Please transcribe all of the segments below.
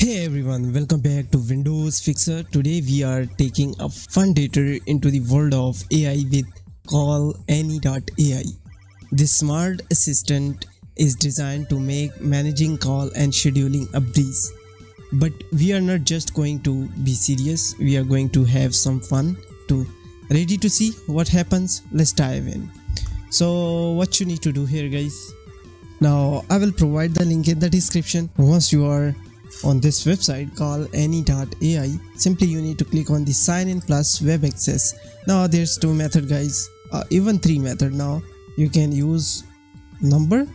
Hey everyone, welcome back to Windows Fixer. Today we are taking a fun detour into the world of AI with CallAnnie.ai. This smart assistant is designed to make managing call and scheduling a breeze. But we are not just going to be serious, we are going to have some fun too. Ready to see what happens? Let's dive in. So what you need to do here, guys? Now I will provide the link in the description. Once you are on this website CallAnnie.ai, simply you need to click on the sign in plus web access. Now there's two method, guys, even three method. Now you can use number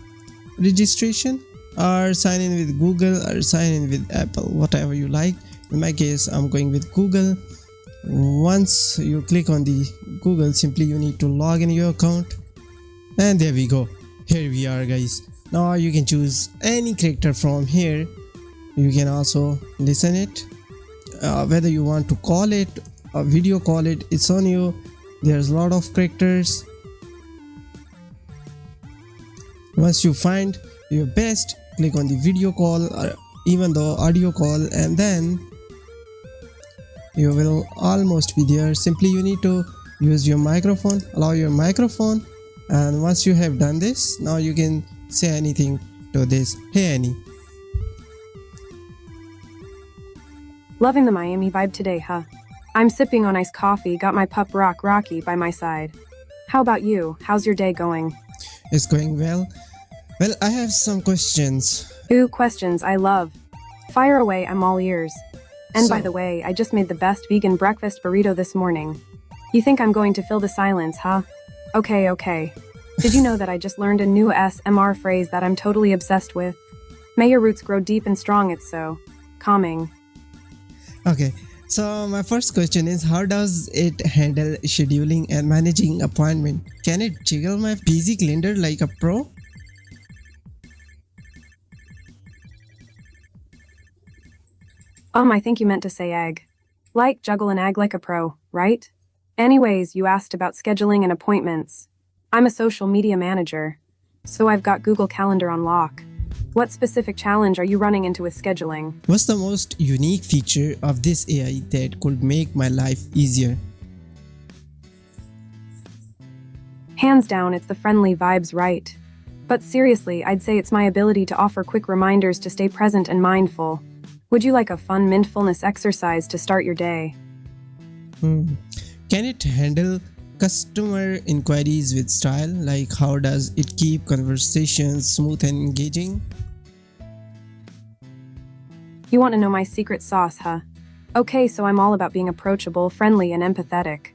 registration or sign in with Google or sign in with Apple, whatever you like. In my case, I'm going with Google. Once you click on the Google, simply you need to log in your account, and there we go. Here we are, guys. Now you can choose any character from here. You can also listen it, whether you want to call it or video call it, it's on you. There's a lot of characters. Once you find your best, click on the video call or even the audio call, and then you will almost be there. Simply you need to use your microphone, allow your microphone, and once you have done this, now you can say anything to this. Hey Annie. Loving the Miami vibe today, huh? I'm sipping on iced coffee, got my pup Rocky by my side. How about you? How's your day going? It's going well. Well, I have some questions. Ooh, questions I love. Fire away, I'm all ears. And by the way, I just made the best vegan breakfast burrito this morning. You think I'm going to fill the silence, huh? Okay. Did you know that I just learned a new SMR phrase that I'm totally obsessed with? May your roots grow deep and strong, it's so calming. Okay, so my first question is, how does it handle scheduling and managing appointment? Can it jiggle my busy calendar like a pro? I think you meant to say egg. Like juggle an egg like a pro, right? Anyways, you asked about scheduling and appointments. I'm a social media manager, so I've got Google Calendar on lock. What specific challenge are you running into with scheduling? What's the most unique feature of this AI that could make my life easier? Hands down, it's the friendly vibes, right? But seriously, I'd say it's my ability to offer quick reminders to stay present and mindful. Would you like a fun mindfulness exercise to start your day? Can it handle customer inquiries with style? Like, how does it keep conversations smooth and engaging? You want to know my secret sauce, huh? Okay, so I'm all about being approachable, friendly, and empathetic.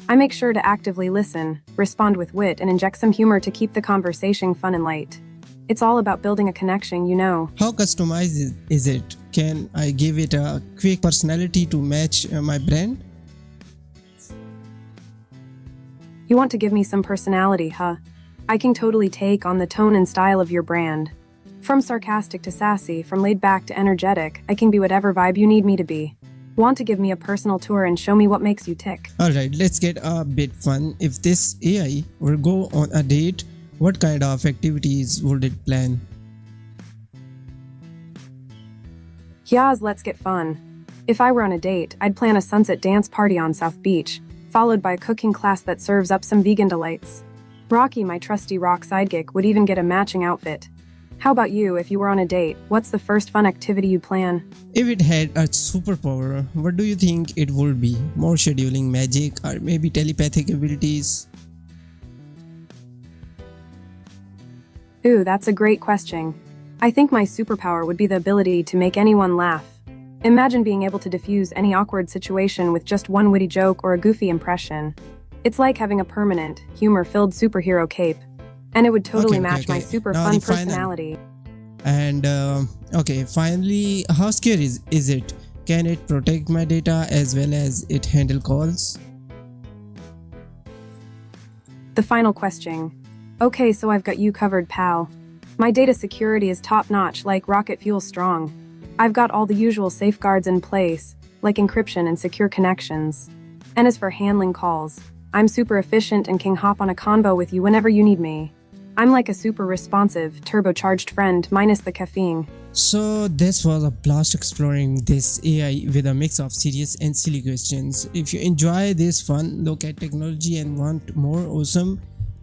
I make sure to actively listen, respond with wit, and inject some humor to keep the conversation fun and light. It's all about building a connection, you know. How customized is it? Can I give it a quick personality to match my brand? You want to give me some personality, huh? I can totally take on the tone and style of your brand. From sarcastic to sassy, from laid back to energetic, I can be whatever vibe you need me to be. Want to give me a personal tour and show me what makes you tick? Alright, let's get a bit fun. If this AI were go on a date, what kind of activities would it plan? Yas, let's get fun. If I were on a date, I'd plan a sunset dance party on South Beach, followed by a cooking class that serves up some vegan delights. Rocky, my trusty rock sidekick, would even get a matching outfit. How about you? If you were on a date, what's the first fun activity you plan? If it had a superpower, what do you think it would be? More scheduling magic or maybe telepathic abilities? Ooh, that's a great question. I think my superpower would be the ability to make anyone laugh. Imagine being able to diffuse any awkward situation with just one witty joke or a goofy impression. It's like having a permanent, humor-filled superhero cape. And it would totally match my super fun personality. And okay, finally, how scary is it? Can it protect my data as well as it handle calls? The final question. Okay, so I've got you covered, pal. My data security is top-notch, like rocket fuel strong. I've got all the usual safeguards in place, like encryption and secure connections. And as for handling calls, I'm super efficient and can hop on a convo with you whenever you need me. I'm like a super responsive, turbocharged friend minus the caffeine. So this was a blast exploring this AI with a mix of serious and silly questions. If you enjoy this fun look at technology and want more awesome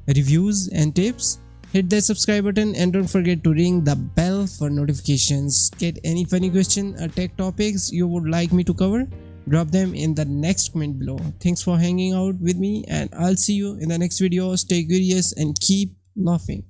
reviews and tips, hit the subscribe button and don't forget to ring the bell for notifications. Get any funny question or tech topics you would like me to cover? Drop them in the next comment below. Thanks for hanging out with me and I'll see you in the next video. Stay curious and keep laughing.